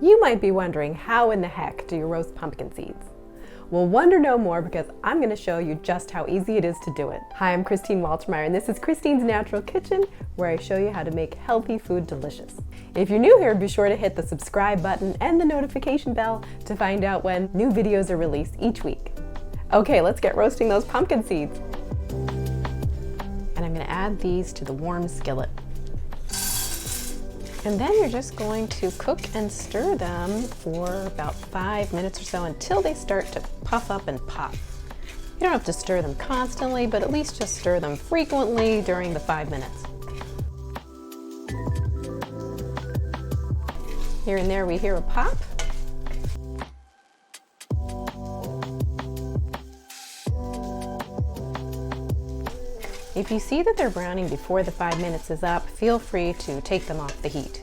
You might be wondering, how in the heck do you roast pumpkin seeds? Well, wonder no more, because I'm going to show you just how easy it is to do it. Hi, I'm Christine Waltermeyer, and this is Christine's Natural Kitchen, where I show you how to make healthy food delicious. If you're new here, be sure to hit the subscribe button and the notification bell to find out when new videos are released each week. Okay, let's get roasting those pumpkin seeds. And I'm going to add these to the warm skillet. And then you're just going to cook and stir them for about 5 minutes or so until they start to puff up and pop. You don't have to stir them constantly, but at least just stir them frequently during the 5 minutes. Here and there we hear a pop. If you see that they're browning before the 5 minutes is up, feel free to take them off the heat.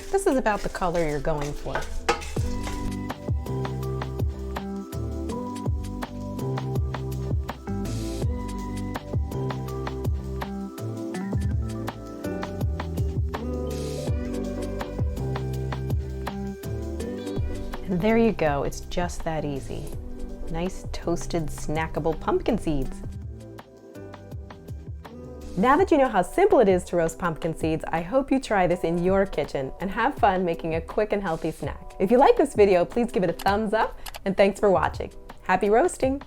This is about the color you're going for. And there you go, it's just that easy. Nice toasted, snackable pumpkin seeds. Now that you know how simple it is to roast pumpkin seeds, I hope you try this in your kitchen and have fun making a quick and healthy snack. If you like this video, please give it a thumbs up, and thanks for watching. Happy roasting!